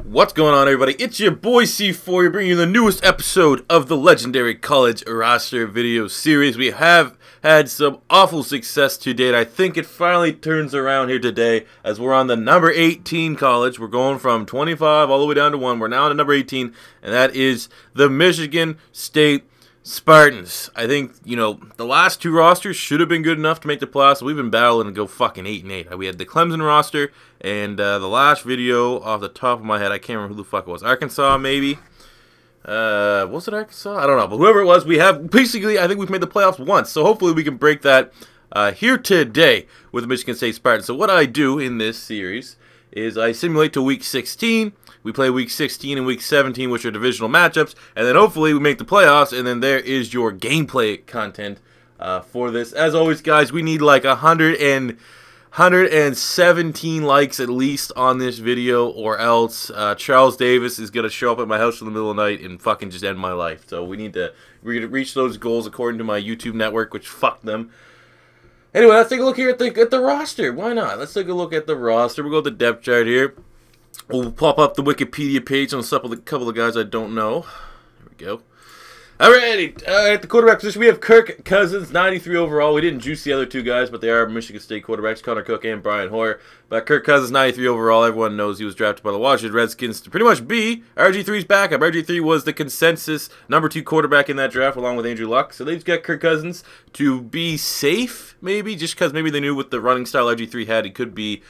What's going on, everybody? It's your boy C4. You're bringing you the newest episode of the legendary college roster video series. We have had some awful success to date. I think it finally turns around here today as we're on the number 18 college. We're going from 25 all the way down to 1. We're now on to number 18, and that is the Michigan State Spartans. I think, the last two rosters should have been good enough to make the playoffs. We've been battling to go fucking 8-8. We had the Clemson roster, and the last video, off the top of my head, I can't remember who the fuck it was. Arkansas, maybe? Was it Arkansas? I don't know. But whoever it was, we have, basically, I think we've made the playoffs once. So hopefully we can break that here today with the Michigan State Spartans. So what I do in this series is I simulate to Week 16. We play Week 16 and Week 17, which are divisional matchups, and then hopefully we make the playoffs, and then there is your gameplay content for this. As always, guys, we need like 117 likes at least on this video, or else Charles Davis is going to show up at my house in the middle of the night and fucking just end my life. So we're going to reach those goals according to my YouTube network, which fuck them. Anyway, let's take a look here at the roster. Why not? Let's take a look at the roster. We'll go to the depth chart here. We'll pop up the Wikipedia page on a couple of guys I don't know. There we go. Alrighty, at the quarterback position, we have Kirk Cousins, 93 overall. We didn't juice the other two guys, but they are Michigan State quarterbacks, Connor Cook and Brian Hoyer. But Kirk Cousins, 93 overall. Everyone knows he was drafted by the Washington Redskins to pretty much be RG3's backup. RG3 was the consensus number 2 quarterback in that draft, along with Andrew Luck. So they've got Kirk Cousins to be safe, maybe, just because maybe they knew with the running style RG3 had, he could be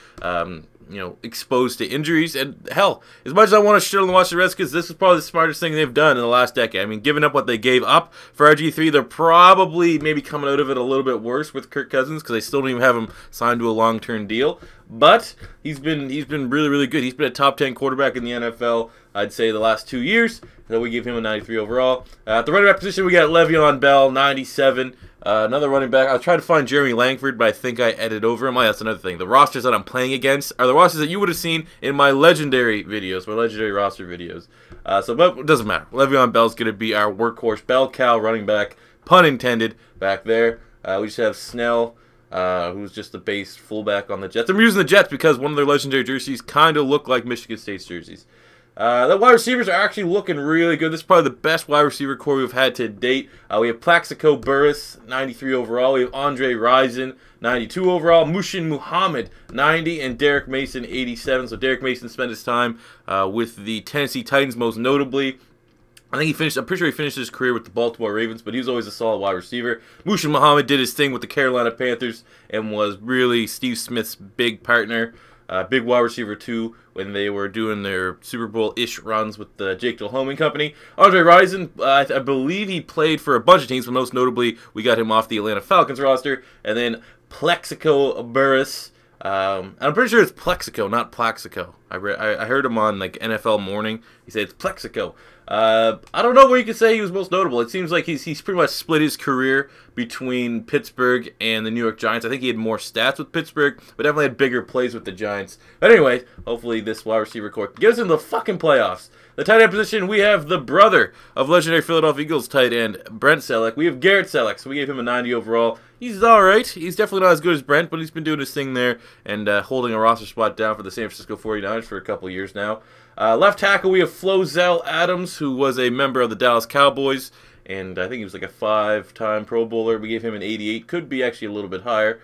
exposed to injuries. And hell, as much as I want to shit on the Washington Redskins, this is probably the smartest thing they've done in the last decade. I mean, giving up what they gave up for RG3, they're probably maybe coming out of it a little bit worse with Kirk Cousins because they still don't even have him signed to a long-term deal. But he's been really, really good. He's been a top 10 quarterback in the NFL, I'd say, the last 2 years. So we give him a 93 overall. At the running back position, we got Le'Veon Bell, 97. Another running back. I'll try to find Jeremy Langford, but I think I edited over him. That's another thing. The rosters that I'm playing against are the rosters that you would have seen in my legendary videos, my legendary roster videos. But it doesn't matter. Le'Veon Bell's going to be our workhorse, bell cow running back, pun intended, back there. We just have Snell, who's just the base fullback on the Jets. I'm using the Jets because one of their legendary jerseys kind of look like Michigan State's jerseys. The wide receivers are actually looking really good. This is probably the best wide receiver core we've had to date. We have Plaxico Burress, 93 overall. We have Andre Rison, 92 overall. Mushin Muhammad, 90. And Derek Mason, 87. So Derek Mason spent his time with the Tennessee Titans most notably. I think I'm pretty sure he finished his career with the Baltimore Ravens, but he was always a solid wide receiver. Mushin Muhammad did his thing with the Carolina Panthers and was really Steve Smith's big partner. Big wide receiver, too, when they were doing their Super Bowl-ish runs with the Jake Delhomme and company. Andre Rison, I believe he played for a bunch of teams, but most notably, we got him off the Atlanta Falcons roster. And then Plaxico Burress. I'm pretty sure it's Plexico, not Plaxico. I heard him on like NFL Morning. He said it's Plexico. I don't know where you could say he was most notable. It seems like he's pretty much split his career between Pittsburgh and the New York Giants. I think he had more stats with Pittsburgh, but definitely had bigger plays with the Giants. But anyway, hopefully this wide receiver core gets in the fucking playoffs. The tight end position, we have the brother of legendary Philadelphia Eagles tight end Brent Selleck. We have Garrett Selleck, so we gave him a 90 overall. He's alright. He's definitely not as good as Brent, but he's been doing his thing there and holding a roster spot down for the San Francisco 49ers for a couple years now. Left tackle, we have Flozell Adams, who was a member of the Dallas Cowboys, and I think he was like a 5-time Pro Bowler. We gave him an 88. Could be actually a little bit higher.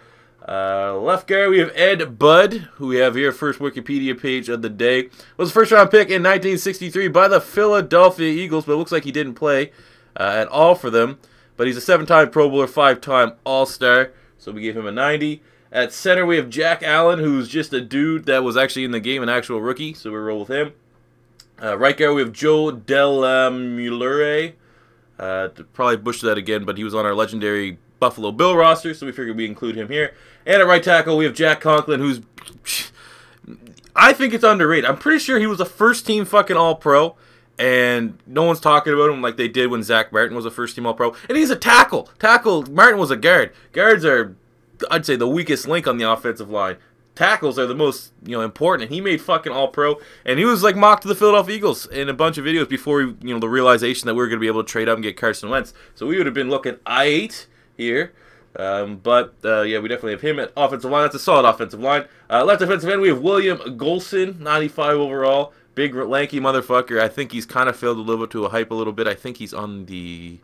Left guard, we have Ed Budd, who we have here, first Wikipedia page of the day. Was a first-round pick in 1963 by the Philadelphia Eagles, but it looks like he didn't play at all for them. But he's a 7-time Pro Bowler, 5-time All-Star, so we gave him a 90. At center, we have Jack Allen, who's just a dude that was actually in the game, an actual rookie, so we roll with him. Right guard, we have Joe Delamulere. Probably butchered that again, but he was on our legendary Buffalo Bill roster, so we figured we'd include him here. And at right tackle, we have Jack Conklin, who's... I think it's underrated. I'm pretty sure he was a first-team fucking All-Pro, and no one's talking about him like they did when Zach Martin was a first-team All-Pro. And he's a tackle. Martin was a guard. Guards are, I'd say, the weakest link on the offensive line. Tackles are the most, important. And he made fucking All-Pro, and he was like mocked to the Philadelphia Eagles in a bunch of videos before, the realization that we were going to be able to trade up and get Carson Wentz. So we would have been looking I-8 here. Yeah, we definitely have him at offensive line. That's a solid offensive line. Left defensive end, we have William Golson, 95 overall. Big, lanky motherfucker. I think he's kind of failed to live up to a hype a little bit. I think he's on the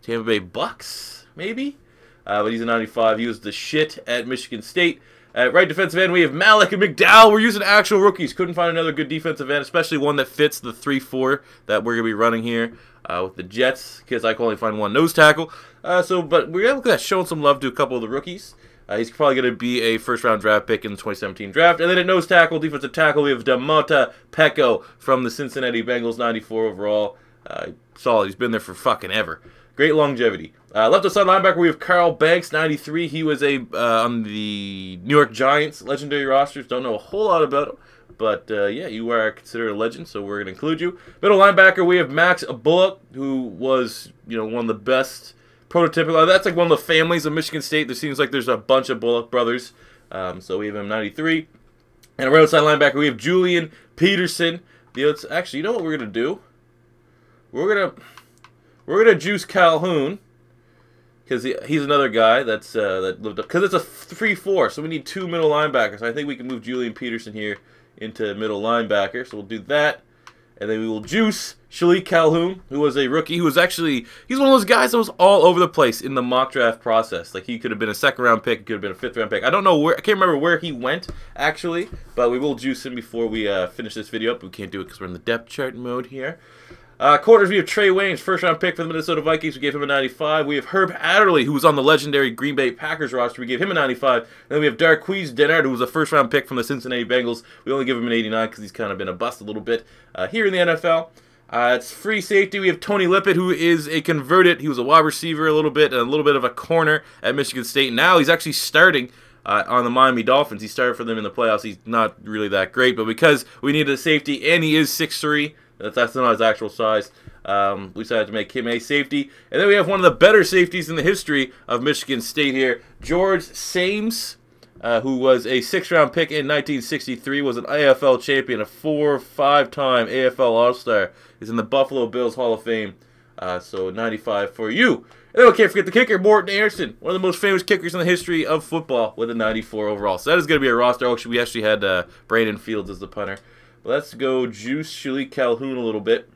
Tampa Bay Bucks, maybe? But he's a 95. He was the shit at Michigan State. At right defensive end, we have Malik and McDowell. We're using actual rookies. Couldn't find another good defensive end, especially one that fits the 3-4 that we're going to be running here with the Jets, because I can only find one nose tackle. But we're going to look at showing some love to a couple of the rookies. He's probably going to be a first-round draft pick in the 2017 draft. And then at nose tackle, defensive tackle, we have Damonta Pecco from the Cincinnati Bengals, 94 overall. Solid. He's been there for fucking ever. Great longevity. Left outside linebacker, we have Carl Banks, 93. He was on the New York Giants legendary rosters. Don't know a whole lot about him. But, yeah, you are considered a legend, so we're going to include you. Middle linebacker, we have Max Bullock, who was, one of the best prototypical. That's like one of the families of Michigan State. There seems like there's a bunch of Bullock brothers. So we have him 93. And right outside linebacker, we have Julian Peterson. Actually, you know what we're going to do? We're gonna juice Calhoun, because he's another guy that lived up. Because it's a 3-4, so we need 2 middle linebackers. I think we can move Julian Peterson here into middle linebacker. So we'll do that, and then we will juice Shalik Calhoun, who was a rookie. He's one of those guys that was all over the place in the mock draft process. Like, he could have been a 2nd-round pick, he could have been a 5th-round pick. I don't know where. I can't remember where he went actually, but we will juice him before we finish this video up. We can't do it because we're in the depth chart mode here. Corners, we have Trey Waynes, 1st-round pick for the Minnesota Vikings. We gave him a 95. We have Herb Adderley, who was on the legendary Green Bay Packers roster. We gave him a 95. And then we have Darqueze Dennard, who was a 1st-round pick from the Cincinnati Bengals. We only give him an 89 because he's kind of been a bust a little bit here in the NFL. It's free safety. We have Tony Lippett, who is a converted. He was a wide receiver a little bit, and a little bit of a corner at Michigan State. Now he's actually starting on the Miami Dolphins. He started for them in the playoffs. He's not really that great, but because we needed a safety, and he is 6'3", that's not his actual size, we decided to make him a safety. And then we have one of the better safeties in the history of Michigan State here, George Sames, who was a 6th-round pick in 1963, was an AFL champion, a 4-5-time AFL All-Star, is in the Buffalo Bills Hall of Fame. So 95 for you. And then we can't forget the kicker, Morton Anderson, one of the most famous kickers in the history of football, with a 94 overall. So that is going to be a roster. Actually, we actually had Brandon Fields as the punter. Let's go juice Shalik Calhoun a little bit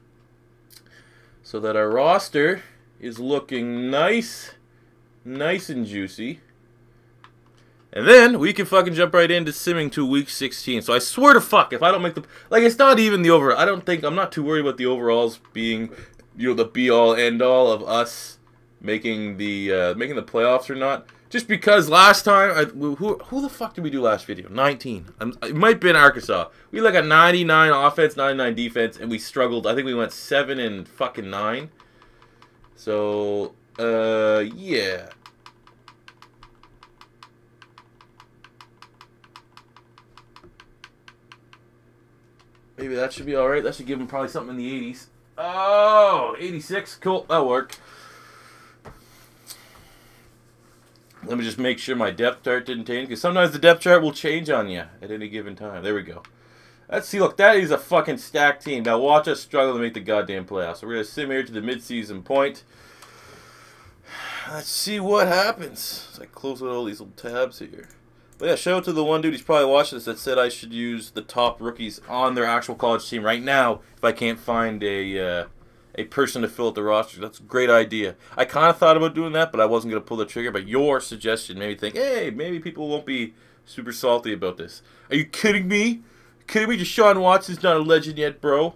so that our roster is looking nice and juicy. And then we can fucking jump right into simming to week 16. So I swear to fuck, if I don't make the... Like, it's not even the overall. I'm not too worried about the overalls being, the be-all, end-all of us making the playoffs or not. Just because last time, who the fuck did we do last video? 19. It might have been Arkansas. We had like a 99 offense, 99 defense, and we struggled. I think we went 7-9. So, yeah. Maybe that should be alright. That should give him probably something in the 80s. Oh, 86. Cool. That'll work. Let me just make sure my depth chart didn't change, because sometimes the depth chart will change on you at any given time. There we go. Let's see. Look, that is a fucking stacked team. Now watch us struggle to make the goddamn playoffs. So we're going to sim here to the midseason point. Let's see what happens. As I close out all these little tabs here. But yeah, shout out to the one dude, he's probably watching this, that said I should use the top rookies on their actual college team right now if I can't find a person to fill out the roster. That's a great idea. I kind of thought about doing that, but I wasn't going to pull the trigger. But your suggestion made me think, hey, maybe people won't be super salty about this. Are you kidding me? Kidding me? Just Sean Watson's not a legend yet, bro.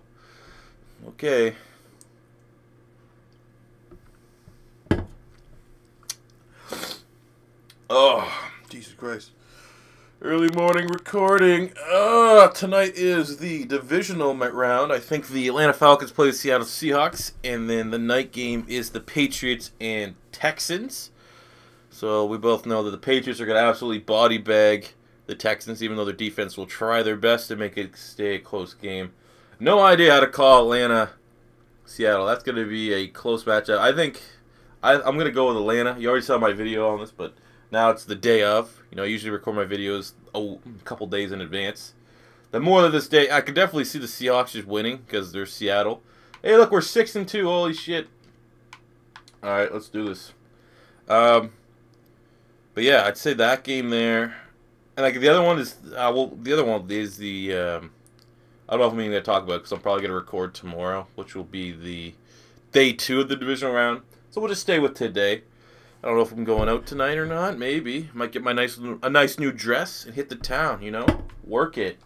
Okay. Oh, Jesus Christ. Early morning recording. Tonight is the divisional round. I think the Atlanta Falcons play the Seattle Seahawks, and then the night game is the Patriots and Texans. So we both know that the Patriots are going to absolutely body bag the Texans, even though their defense will try their best to make it stay a close game. No idea how to call Atlanta, Seattle. That's going to be a close matchup. I think I'm going to go with Atlanta. You already saw my video on this, but now it's the day of. I usually record my videos a couple days in advance. The more of this day, I could definitely see the Seahawks just winning because they're Seattle. Hey, look, we're 6-2. Holy shit! All right, let's do this. But yeah, I'd say that game there, and like the other one is the I don't know if I'm even going to talk about it because I'm probably going to record tomorrow, which will be the day 2 of the divisional round. So we'll just stay with today. I don't know if I'm going out tonight or not. Maybe. Might get my a nice new dress and hit the town, you know? Work it.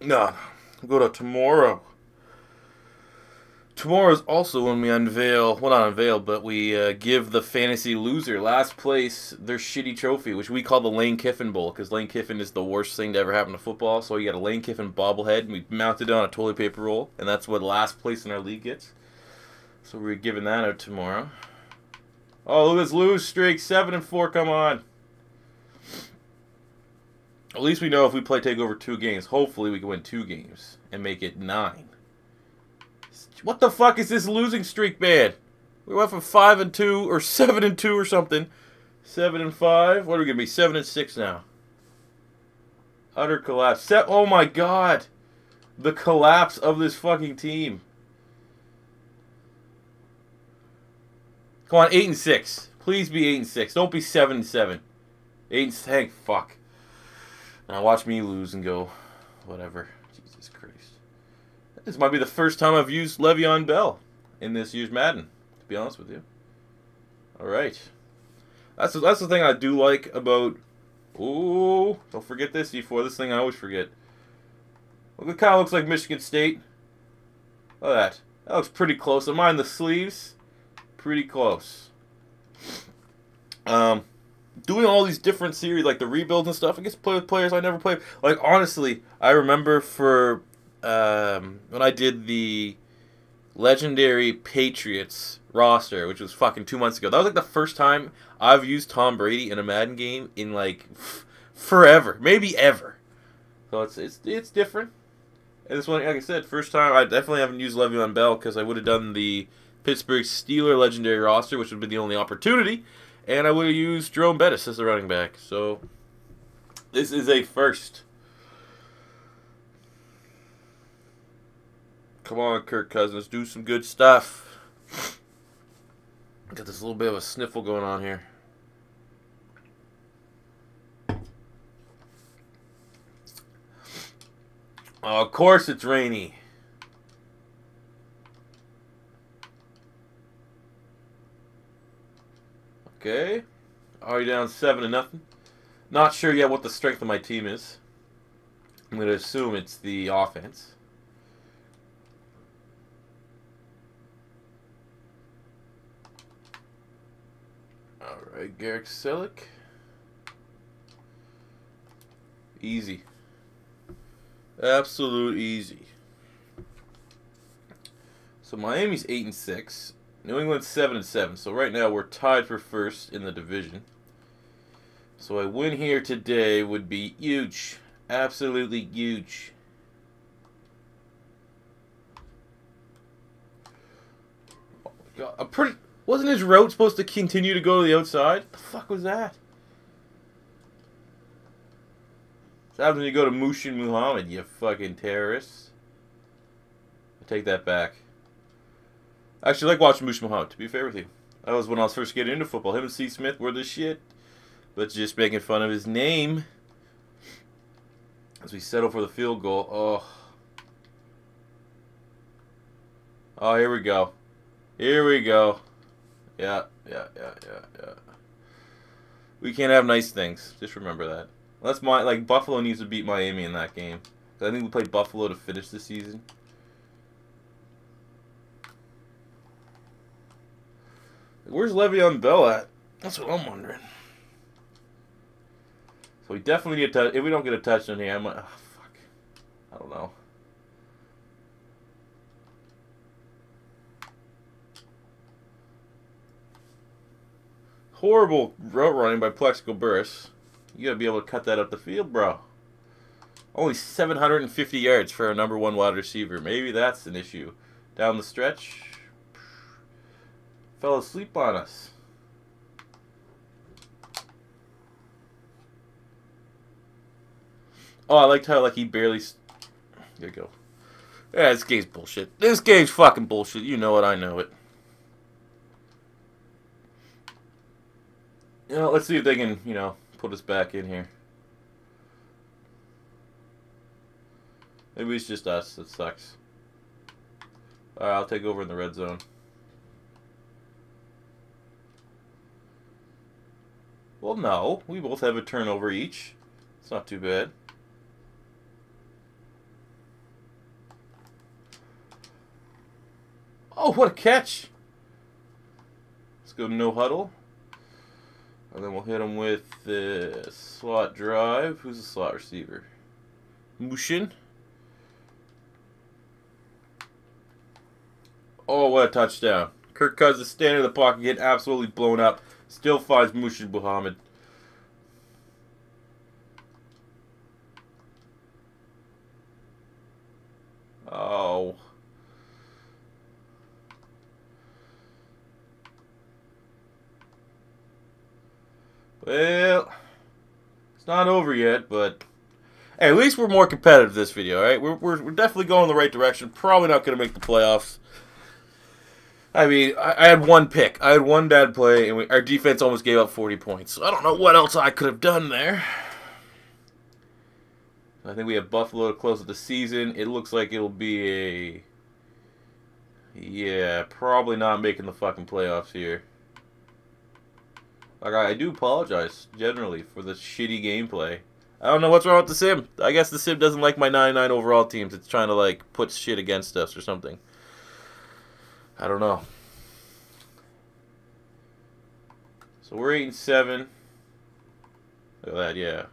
No. I'll go to tomorrow. Tomorrow is also when we unveil, well, not unveil, but we give the fantasy loser, last place, their shitty trophy, which we call the Lane Kiffin Bowl, because Lane Kiffin is the worst thing to ever happen to football. So you got a Lane Kiffin bobblehead, and we mounted it on a toilet paper roll, and that's what last place in our league gets. So we're giving that out tomorrow. Oh, look at this lose streak, 7-4, come on. At least we know if we take over 2 games, hopefully we can win 2 games and make it 9. What the fuck is this losing streak, man? We went from 5-2 or 7-2 or something. 7-5. What are we gonna be? 7-6 now. Utter collapse. Oh my god, the collapse of this fucking team. Come on, 8-6. Please be 8-6. Don't be 7-7. 8. Thank fuck. Now watch me lose and go, whatever. Jesus Christ. This might be the first time I've used Le'Veon Bell in this year's Madden, to be honest with you. Alright. That's the thing I do like about... Ooh, don't forget this, E4. This thing I always forget. Look, it kind of looks like Michigan State. Look at that. That looks pretty close. Am I in the sleeves? Pretty close. Doing all these different series, like the rebuilds and stuff, I get to play with players I never played. Like, honestly, I remember for... when I did the Legendary Patriots roster, which was fucking 2 months ago. That was like the first time I've used Tom Brady in a Madden game in like forever, maybe ever. So it's different. And this one, like I said, first time. I definitely haven't used Le'Veon Bell because I would have done the Pittsburgh Steelers Legendary roster, which would have been the only opportunity, and I would have used Jerome Bettis as the running back. So this is a first. Come on, Kirk Cousins, do some good stuff. Got this little bit of a sniffle going on here. Oh, of course it's rainy. Okay. Already down 7-0. Not sure yet what the strength of my team is. I'm going to assume it's the offense. Alright, Garrick Selleck. Easy. Absolute easy. So Miami's 8-6. New England's 7-7. So right now we're tied for first in the division. So a win here today would be huge. Absolutely huge. Oh my God. Wasn't his route supposed to continue to go to the outside? What the fuck was that? What happens when you go to Mushin Muhammad, you fucking terrorists? I take that back. I actually like watching Mushin Muhammad, to be fair with you. That was when I was first getting into football. Him and C. Smith were the shit. But just making fun of his name as we settle for the field goal. Oh. Oh, here we go. Here we go. Yeah. We can't have nice things. Just remember that. That's like Buffalo needs to beat Miami in that game. I think we played Buffalo to finish the season. Where's Le'Veon Bell at? That's what I'm wondering. So we definitely need a touch. If we don't get a touchdown here, I might. Oh, fuck. I don't know. Horrible route running by Plexico Burris. You gotta be able to cut that up the field, bro. Only 750 yards for a #1 wide receiver. Maybe that's an issue. Down the stretch. Fell asleep on us. Oh, I liked how he barely... There you go. Yeah, this game's bullshit. This game's fucking bullshit. You know it, I know it. You know, let's see if they can, put us back in here. Maybe it's just us. That sucks. Alright, I'll take over in the red zone. Well, no. We both have a turnover each. It's not too bad. Oh, what a catch! Let's go no huddle. And then we'll hit him with the slot drive. Who's the slot receiver? Mushin. Oh, what a touchdown. Kirk Cousins standing in the pocket, getting absolutely blown up. Still finds Mushin Muhammad. Oh. Well, it's not over yet, but hey, at least we're more competitive this video, right? We're definitely going in the right direction. Probably not going to make the playoffs. I mean, I had one pick. I had one bad play, and our defense almost gave up 40 points. So I don't know what else I could have done there. I think we have Buffalo to close of the season. It looks like it'll be a... Yeah, probably not making the fucking playoffs here. Like, I do apologize, generally, for the shitty gameplay. I don't know what's wrong with the sim. I guess the sim doesn't like my 99 overall teams. It's trying to, like, put shit against us or something. I don't know. So we're 8-7. Look at that, yeah.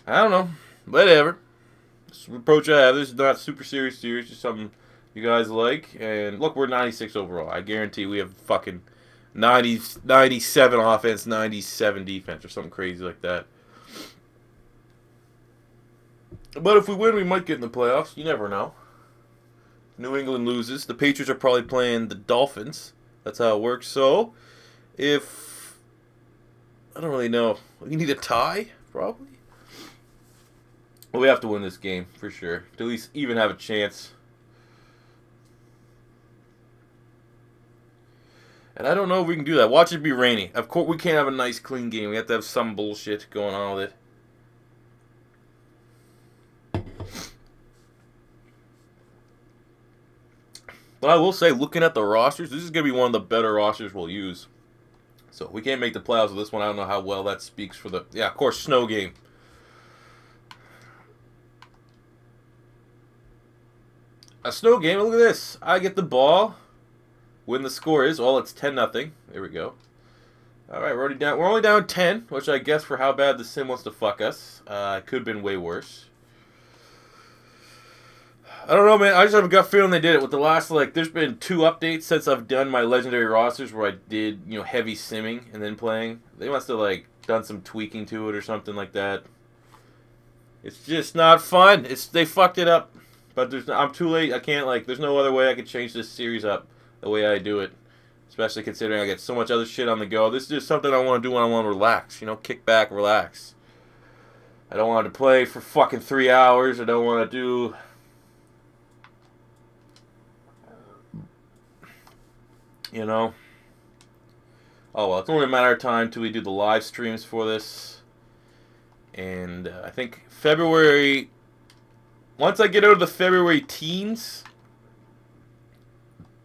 I don't know. Whatever. This approach I have. This is not super serious, just something you guys like. And look, we're 96 overall. I guarantee we have fucking 97 offense, 97 defense, or something crazy like that. But if we win, we might get in the playoffs. You never know. New England loses. The Patriots are probably playing the Dolphins. That's how it works. So, if... I don't really know. We need a tie, probably. Well, we have to win this game, for sure. To at least even have a chance. And I don't know if we can do that. Watch it be rainy. Of course, we can't have a nice, clean game. We have to have some bullshit going on with it. But I will say, looking at the rosters, this is going to be one of the better rosters we'll use. So we can't make the playoffs with this one. I don't know how well that speaks for the... Yeah, of course, snow game. A snow game, look at this. I get the ball. When the score is, well, it's 10-0. There we go. All right, we're only down 10, which I guess for how bad the sim wants to fuck us. It could have been way worse. I don't know, man. I just have a gut feeling they did it with the last, like, there's been 2 updates since I've done my legendary rosters where I did, you know, heavy simming and then playing. They must have, like, done some tweaking to it or something like that. It's just not fun. They fucked it up. But I'm too late. I can't, like, there's no other way I could change this series up the way I do it. Especially considering I get so much other shit on the go. This is just something I want to do when I want to relax. You know, kick back, relax. I don't want to play for fucking 3 hours. I don't want to do... You know? Oh, well, it's only a matter of time till we do the live streams for this. And I think February... Once I get out of the February teens,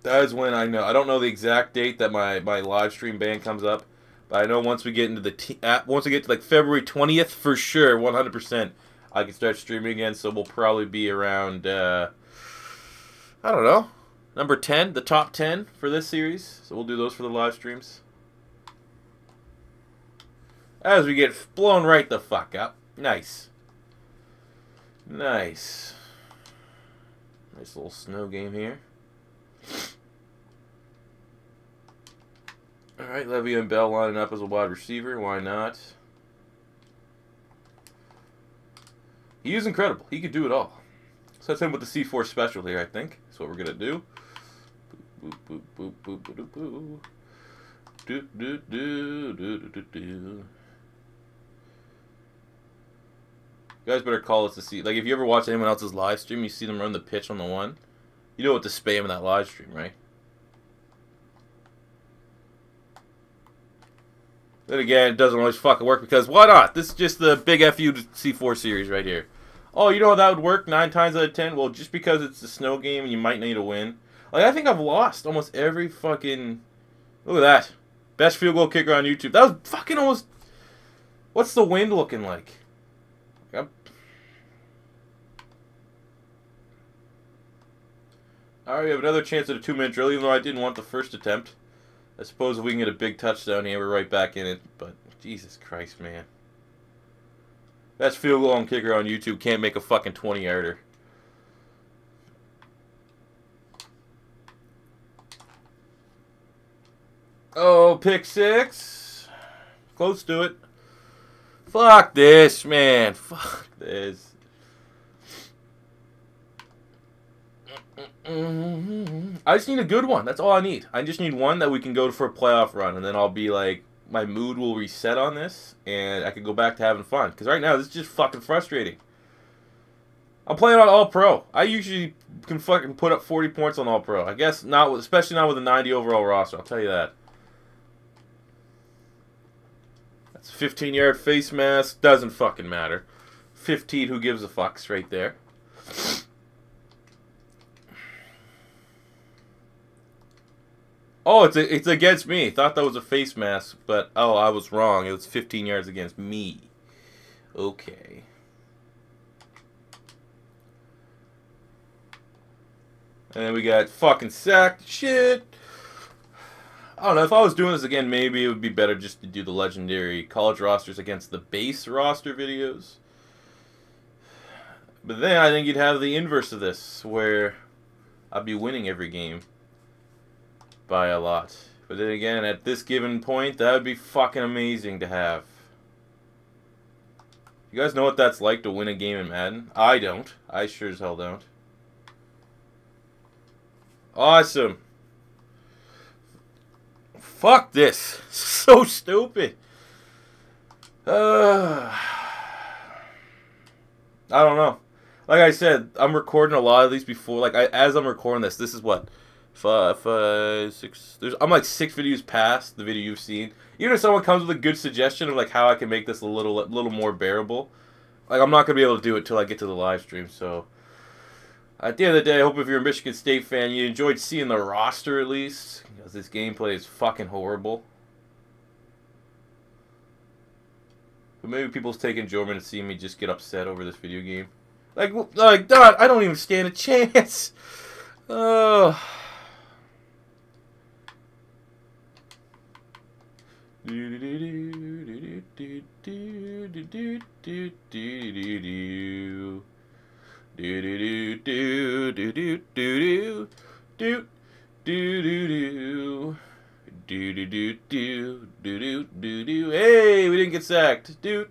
that is when I know. I don't know the exact date that my live stream ban comes up, but I know once we get into the once we get to like February 20th for sure, 100%, I can start streaming again. So we'll probably be around I don't know, number 10, the top 10 for this series. So we'll do those for the live streams as we get blown right the fuck up. Nice. Nice. Nice little snow game here. Alright, Le'Veon Bell lining up as a wide receiver. Why not? He is incredible. He could do it all. So that's him with the C4 special here, I think. That's what we're going to do. Boop, boop, boop, boop, boop, boop, boop. Do, do, do, do, do, do, do. You guys better call us to see. Like, if you ever watch anyone else's live stream, you see them run the pitch on the one. You know what to spam in that live stream, right? Then again, it doesn't always fucking work because why not? This is just the big FU to C4 series right here. Oh, you know how that would work 9 times out of 10? Well, just because it's a snow game and you might need a win. Like, I think I've lost almost every fucking... Look at that. Best field goal kicker on YouTube. That was fucking almost... What's the wind looking like? Yep. Alright, we have another chance at a 2-minute drill, even though I didn't want the first attempt. I suppose if we can get a big touchdown here, we're right back in it. But, Jesus Christ, man. Best field goal and kicker on YouTube can't make a fucking 20-yarder. Oh, pick 6. Close to it. Fuck this, man. Fuck this. I just need a good one. That's all I need. I just need one that we can go for a playoff run, and then I'll be like, my mood will reset on this, and I can go back to having fun. Because right now, this is just fucking frustrating. I'm playing on All-Pro. I usually can fucking put up 40 points on All-Pro. I guess not, especially not with a 90 overall roster. I'll tell you that. That's a 15-yard face mask. Doesn't fucking matter. 15, who gives a fucks right there. Oh, it's against me. Thought that was a face mask, but oh, I was wrong. It was 15 yards against me. Okay. And then we got fucking sacked. Shit. I don't know. If I was doing this again, maybe it would be better just to do the legendary college rosters against the base roster videos. But then I think you'd have the inverse of this, where I'd be winning every game by a lot. But then again, at this given point, that would be fucking amazing to have. You guys know what that's like to win a game in Madden? I don't. I sure as hell don't. Awesome. Fuck this. So stupid. I don't know. Like I said, I'm recording a lot of these before. Like, as I'm recording this is what? 5, 6. I'm like 6 videos past the video you've seen. Even if someone comes with a good suggestion of like how I can make this a little more bearable, like I'm not gonna be able to do it till I get to the live stream. So at the end of the day, I hope if you're a Michigan State fan, you enjoyed seeing the roster at least, because this gameplay is fucking horrible. But maybe people's taking enjoyment to see me just get upset over this video game. Like God, I don't even stand a chance. Oh. Hey, we didn't get sacked. Hey,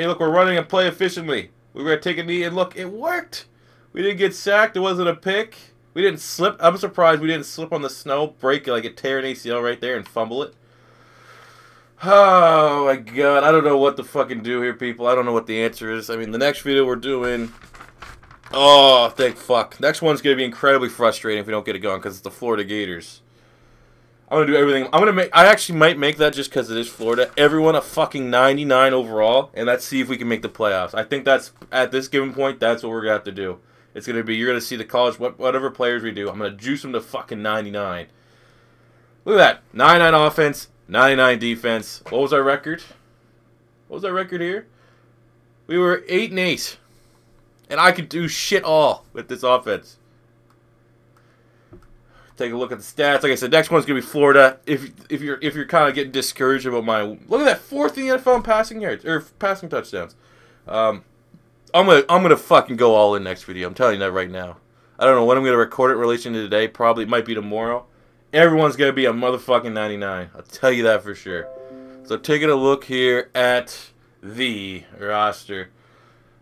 look, we're running and play efficiently. We were gonna take a knee and look, it worked. We didn't get sacked. It wasn't a pick. We didn't slip. I'm surprised we didn't slip on the snow, break it, like a tear an ACL right there and fumble it. Oh my God, I don't know what to fucking do here, people. I don't know what the answer is. I mean, the next video we're doing. Oh, thank fuck. Next one's gonna be incredibly frustrating if we don't get it going because it's the Florida Gators. I'm gonna do everything. I actually might make that just because it is Florida. Everyone a fucking 99 overall, and let's see if we can make the playoffs. I think that's at this given point. That's what we're gonna have to do. It's gonna be, you're gonna see the college whatever players we do. I'm gonna juice them to fucking 99. Look at that, 99 offense, 99 defense. What was our record? What was our record here? We were 8-8, and I could do shit all with this offense. Take a look at the stats. Like I said, next one's gonna be Florida. If you're kind of getting discouraged about my look at that, 4th in the NFL in passing yards or passing touchdowns. I'm gonna fucking go all in next video. I'm telling you that right now. I don't know when I'm gonna record it in relation to today. Probably it might be tomorrow. Everyone's gonna be a motherfucking 99. I'll tell you that for sure. So taking a look here at the roster.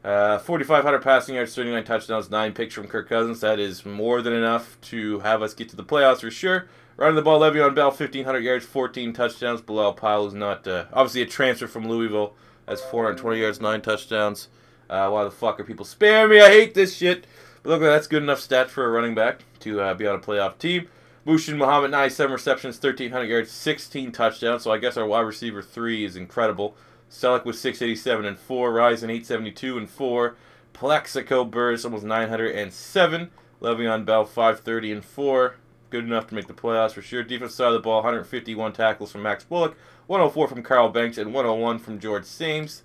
4,500 passing yards, 39 touchdowns, 9 picks from Kirk Cousins. That is more than enough to have us get to the playoffs for sure. Running the ball, Le'Veon Bell, 1,500 yards, 14 touchdowns. Bilal Powell is not, obviously a transfer from Louisville. That's 420 yards, 9 touchdowns. Why the fuck are people spamming me? I hate this shit. But look, that's good enough stats for a running back to be on a playoff team. Mushin Muhammad, 97 receptions, 1,300 yards, 16 touchdowns. So I guess our wide receiver 3 is incredible. Selleck was 687 and 4. Ryzen 872 and 4. Plexico Burris almost 907. Le'Veon Bell 530 and 4. Good enough to make the playoffs for sure. Defense side of the ball, 151 tackles from Max Bullock, 104 from Carl Banks, and 101 from George Sames.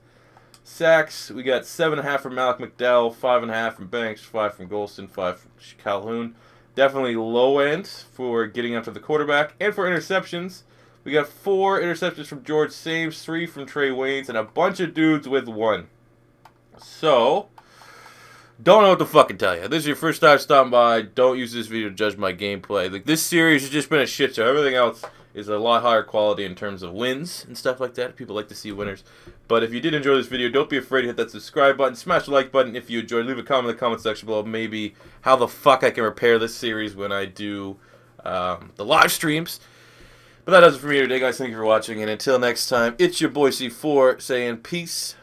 Sacks, we got 7.5 from Malik McDowell, 5.5 from Banks, 5 from Golston, 5 from Calhoun. Definitely low end for getting up to the quarterback. And for interceptions, we got 4 interceptions from George Sames, 3 from Trey Waynes, and a bunch of dudes with 1. So, don't know what to fucking tell you. This is your first time stopping by. Don't use this video to judge my gameplay. Like, this series has just been a shit show. Everything else is a lot higher quality in terms of wins and stuff like that. People like to see winners. But if you did enjoy this video, don't be afraid to hit that subscribe button. Smash the like button if you enjoyed. Leave a comment in the comment section below. Maybe how the fuck I can repair this series when I do the live streams. But that does it for me today, guys. Thank you for watching. And until next time, it's your boy C4 saying peace